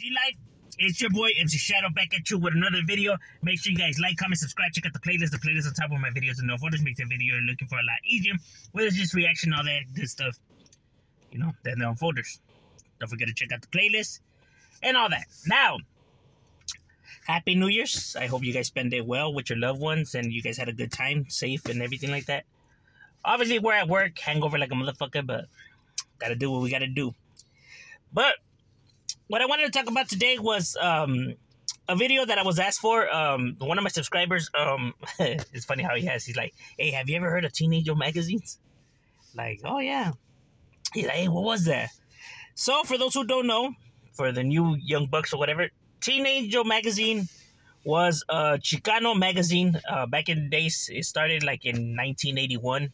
Life. It's your boy MC Shadow back at you with another video. Make sure you guys like, comment, subscribe, check out the playlist. The playlist on top of my videos and no photos makes the video you're looking for a lot easier. Whether it's just reaction, all that good stuff, you know, then they're on folders. Don't forget to check out the playlist and all that. Now, Happy New Year's. I hope you guys spend it well with your loved ones and you guys had a good time, safe and everything like that. Obviously, we're at work, hangover like a motherfucker, but gotta do what we gotta do. But what I wanted to talk about today was a video that I was asked for. One of my subscribers, it's funny how he's like, hey, have you ever heard of Teenager magazines? Like, oh yeah. He's like, hey, what was that? So for those who don't know, for the new young bucks or whatever, Teenager magazine was a Chicano magazine. Back in the days, it started like in 1981,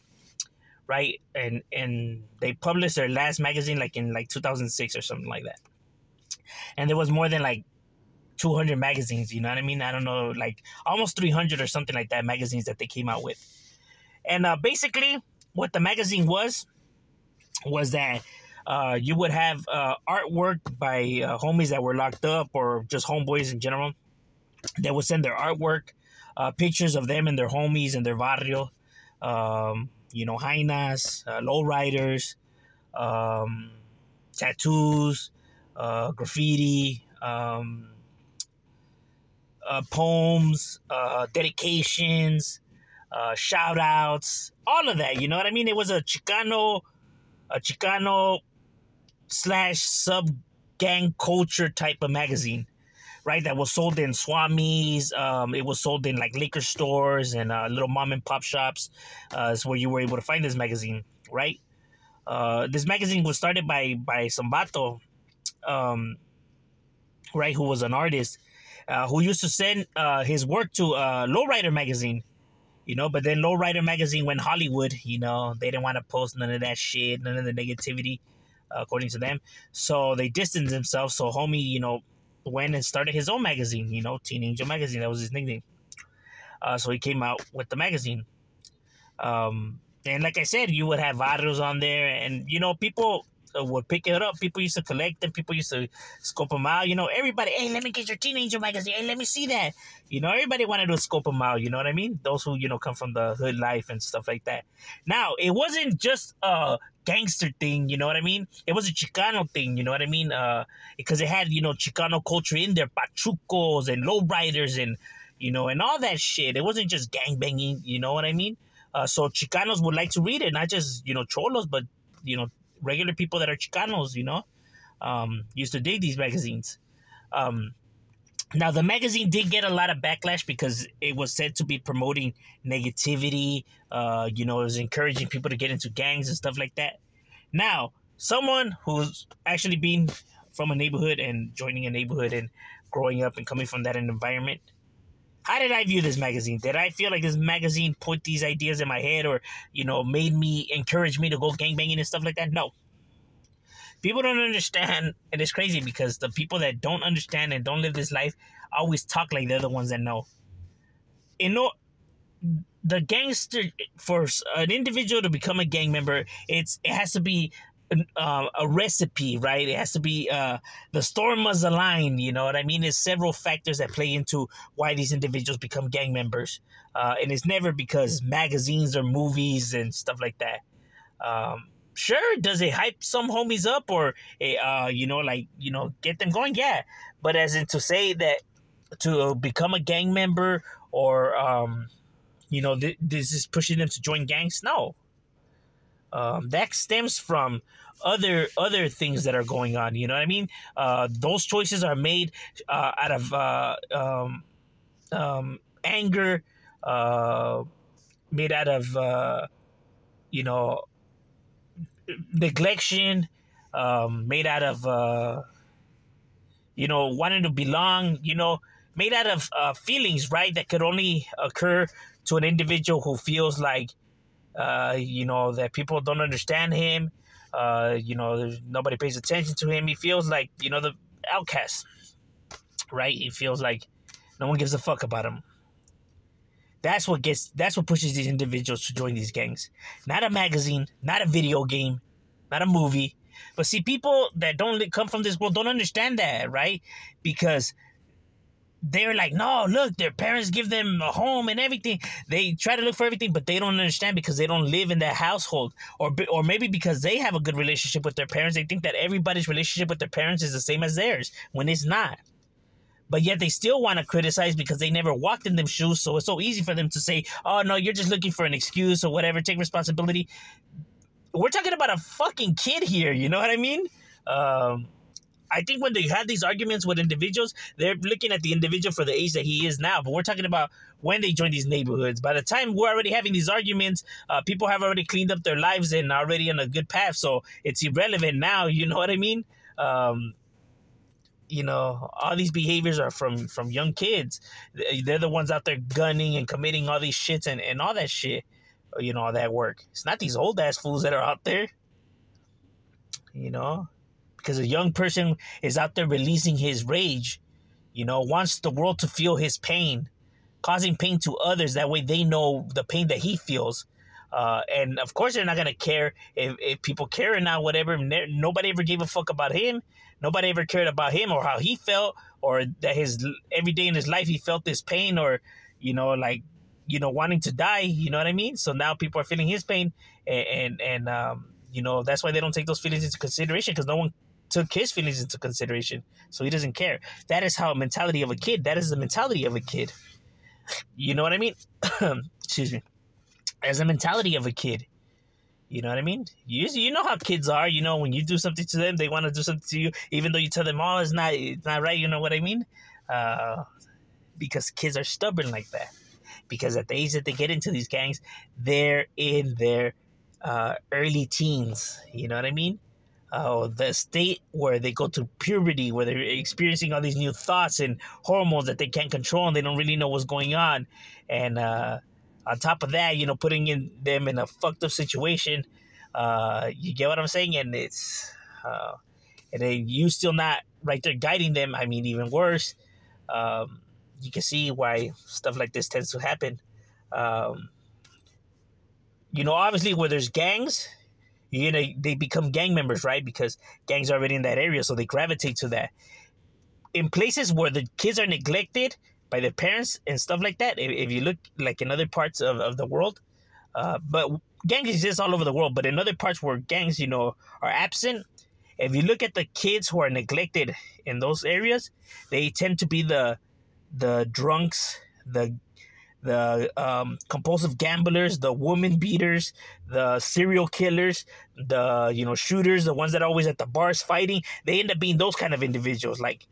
right? And they published their last magazine like in like 2006 or something like that. And there was more than like 200 magazines, you know what I mean? I don't know, like almost 300 or something like that magazines that they came out with. And basically what the magazine was that you would have artwork by homies that were locked up or just homeboys in general. They would send their artwork, pictures of them and their homies and their barrio, you know, jainas, lowriders, tattoos, graffiti, poems, dedications, shout outs, all of that, you know what I mean? It was a Chicano slash sub gang culture type of magazine, right? That was sold in Swamis. It was sold in like liquor stores and little mom and pop shops. Is where you were able to find this magazine, right? This magazine was started by some vato, right, who was an artist, who used to send his work to Lowrider magazine, you know, but then Lowrider magazine went Hollywood, you know, they didn't want to post none of that shit, none of the negativity, according to them, so they distanced themselves. So homie, you know, went and started his own magazine, you know, Teenager magazine, that was his nickname. So he came out with the magazine. And like I said, you would have barrios on there, and, you know, people would pick it up. People used to collect them. People used to scope them out. You know, everybody, hey, let me get your Teenager magazine. Hey, let me see that. You know, everybody wanted to scope them out. You know what I mean? Those who, you know, come from the hood life and stuff like that. Now, it wasn't just a gangster thing. You know what I mean? It was a Chicano thing. You know what I mean? Because it had, you know, Chicano culture in there. Pachucos and lowriders and, you know, and all that shit. It wasn't just gangbanging. You know what I mean? So Chicanos would like to read it. Not just, you know, cholos, but, you know, regular people that are Chicanos, you know, used to dig these magazines. Now, the magazine did get a lot of backlash because it was said to be promoting negativity. You know, it was encouraging people to get into gangs and stuff like that. Now, someone who's actually been from a neighborhood and joining a neighborhood and growing up and coming from that environment, how did I view this magazine? Did I feel like this magazine put these ideas in my head or, you know, encourage me to go gangbanging and stuff like that? No. People don't understand, and it's crazy because the people that don't understand and don't live this life always talk like they're the ones that know. You know, the gangster, for an individual to become a gang member, it has to be a recipe, right? It has to be the storm must align, you know what I mean? There's several factors that play into why these individuals become gang members, and it's never because magazines or movies and stuff like that. Sure, does it hype some homies up or you know, like, you know, get them going? Yeah, but as in to say that to become a gang member or you know, this is pushing them to join gangs, no. That stems from other things that are going on. You know what I mean? Those choices are made out of anger, made out of you know, neglection, made out of you know, wanting to belong. You know, made out of feelings, right? That could only occur to an individual who feels like, you know, that people don't understand him. You know, nobody pays attention to him. He feels like, you know, the outcast, right? He feels like no one gives a fuck about him. That's what pushes these individuals to join these gangs. Not a magazine, not a video game, not a movie, But see, people that don't come from this world don't understand that, right? Because they're like, no, look, their parents give them a home and everything. They try to look for everything, but they don't understand because they don't live in that household. Or maybe because they have a good relationship with their parents, they think that everybody's relationship with their parents is the same as theirs, when it's not. But yet they still want to criticize because they never walked in them shoes, so it's so easy for them to say, oh, no, you're just looking for an excuse or whatever, take responsibility. We're talking about a fucking kid here, you know what I mean? I think when they have these arguments with individuals, they're looking at the individual for the age that he is now. But we're talking about when they join these neighborhoods. By the time we're already having these arguments, people have already cleaned up their lives and are already on a good path. So it's irrelevant now, you know what I mean? You know, all these behaviors are from young kids. They're the ones out there gunning and committing all these shits and all that shit. You know, all that work. It's not these old-ass fools that are out there. You know? Because a young person is out there releasing his rage, you know, wants the world to feel his pain, causing pain to others. That way they know the pain that he feels. And of course, they're not going to care if people care or not, whatever. Nobody ever gave a fuck about him. Nobody ever cared about him or how he felt, or that every day in his life he felt this pain, or, you know, like, you know, wanting to die. You know what I mean? So now people are feeling his pain, and you know, that's why they don't take those feelings into consideration, because no one took his feelings into consideration, so he doesn't care. That is how mentality of a kid. That is the mentality of a kid. You know what I mean? Excuse me. As a mentality of a kid. You know what I mean? You know how kids are. You know, when you do something to them, they want to do something to you, even though you tell them, oh, it's not right. You know what I mean? Because kids are stubborn like that. Because at the age that they get into these gangs, they're in their early teens. You know what I mean? The state where they go to puberty, where they're experiencing all these new thoughts and hormones that they can't control, and they don't really know what's going on. And on top of that, you know, putting them in a fucked up situation. You get what I'm saying? And it's and then you still not right there guiding them. I mean, even worse. You can see why stuff like this tends to happen. You know, obviously, where there's gangs, you know, they become gang members, right? Because gangs are already in that area, so they gravitate to that. In places where the kids are neglected by their parents and stuff like that, if you look like in other parts of the world, but gangs exist all over the world, but in other parts where gangs, you know, are absent, if you look at the kids who are neglected in those areas, they tend to be the drunks, the compulsive gamblers, the woman beaters, the serial killers, the, you know, shooters, the ones that are always at the bars fighting. They end up being those kind of individuals. Like,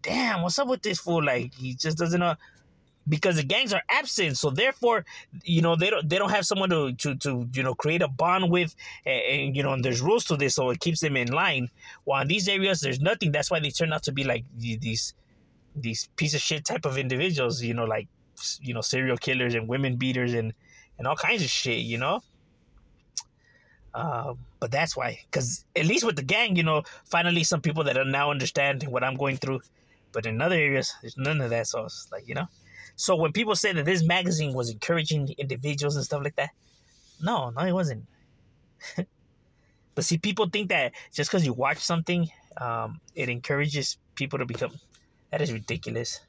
damn, what's up with this fool? Like, he just doesn't know, because the gangs are absent. So therefore, you know, they don't have someone to you know, create a bond with, and you know, and there's rules to this, so it keeps them in line. While in these areas, there's nothing. That's why they turn out to be like these piece of shit type of individuals, you know, like, you know, serial killers and women beaters and all kinds of shit, you know. But that's why, because at least with the gang, you know, finally some people that are now understand what I'm going through. But in other areas, there's none of that. So it's like, you know. So when people say that this magazine was encouraging individuals and stuff like that, no, it wasn't. But see, people think that just because you watch something, it encourages people to become. That is ridiculous.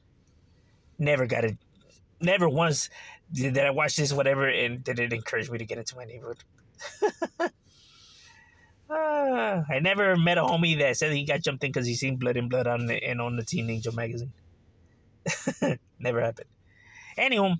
Never once did I watch this, whatever, and did it encourage me to get into my neighborhood. I never met a homie that said he got jumped in because he seen Blood and Blood on the Teen Angel magazine. Never happened. Anywho,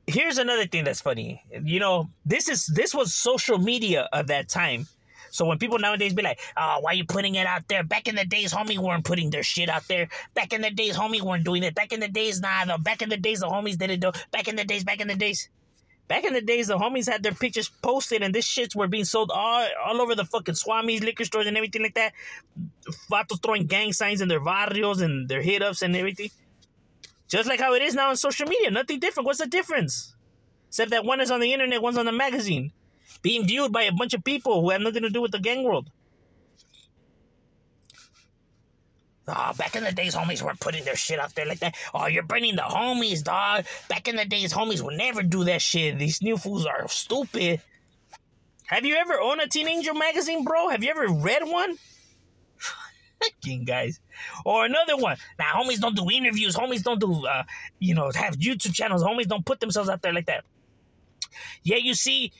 here's another thing that's funny. You know, this was social media of that time. So when people nowadays be like, oh, why are you putting it out there? Back in the days, homie weren't putting their shit out there. Back in the days, homie weren't doing it. Back in the days, back in the days, the homies didn't do. Back in the days. Back in the days, the homies had their pictures posted, and this shits were being sold all over the fucking Swamis, liquor stores, and everything like that. Vatos throwing gang signs in their barrios and their hit-ups and everything. Just like how it is now on social media. Nothing different. What's the difference? Except that one is on the internet, one's on the magazine. Being viewed by a bunch of people who have nothing to do with the gang world. Oh, back in the days, homies weren't putting their shit out there like that. Oh, you're bringing the homies, dog. Back in the days, homies would never do that shit. These new fools are stupid. Have you ever owned a Teen Angel magazine, bro? Have you ever read one? Fucking guys. Or another one. Now, homies don't do interviews. Homies don't do, have YouTube channels. Homies don't put themselves out there like that. Yeah, you see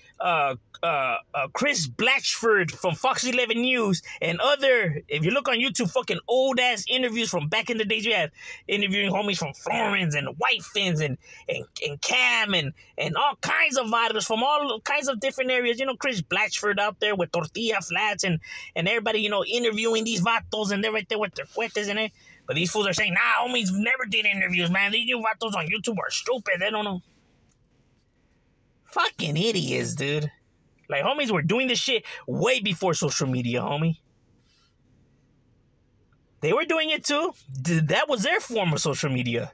Chris Blatchford from Fox 11 News and other, if you look on YouTube, fucking old-ass interviews from back in the days. You have interviewing homies from Florence and White Fins and Cam and all kinds of idols from all kinds of different areas. You know, Chris Blatchford out there with tortilla flats and everybody, interviewing these vatos, and they're right there with their cuetes and it. But these fools are saying, nah, homies never did interviews, man. These new vatos on YouTube are stupid. They don't know. Fucking idiots, dude. Like, homies were doing this shit way before social media, homie. They were doing it too. That was their form of social media.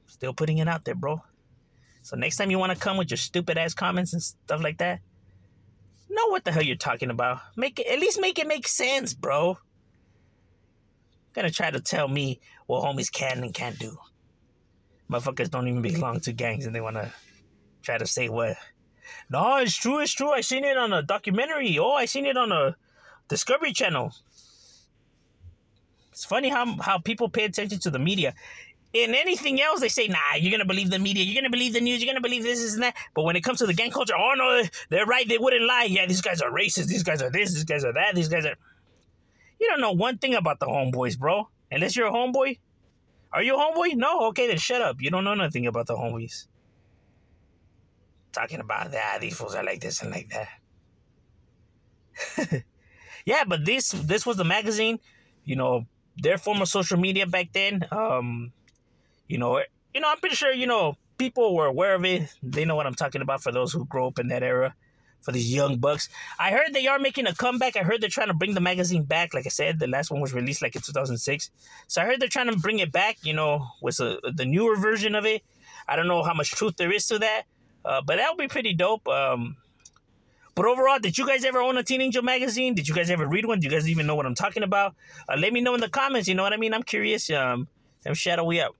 Still putting it out there, bro. So next time you want to come with your stupid ass comments and stuff like that, know what the hell you're talking about. At least make it make sense, bro. Gonna try to tell me what homies can and can't do. Motherfuckers don't even belong to gangs and they want to try to say what? No, it's true. I seen it on a documentary. Oh, I seen it on a Discovery Channel. It's funny how people pay attention to the media. In anything else, they say, nah, you're going to believe the media. You're going to believe the news. You're going to believe this and that. But when it comes to the gang culture, oh, no, they're right. They wouldn't lie. Yeah, these guys are racist. These guys are this. These guys are that. These guys are... You don't know one thing about the homeboys, bro. Unless you're a homeboy. Are you a homeboy? No? Okay, then shut up. You don't know nothing about the homies. Talking about that, these fools are like this and like that. Yeah, but this was the magazine, their form of social media back then. I'm pretty sure, people were aware of it. They know what I'm talking about for those who grew up in that era, for these young bucks. I heard they are making a comeback. I heard they're trying to bring the magazine back. Like I said, the last one was released like in 2006. So I heard they're trying to bring it back, with the newer version of it. I don't know how much truth there is to that. But that would be pretty dope. But overall, did you guys ever own a Teen Angel magazine? Did you guys ever read one? Do you guys even know what I'm talking about? Let me know in the comments. You know what I mean? I'm curious. Shadow, we out.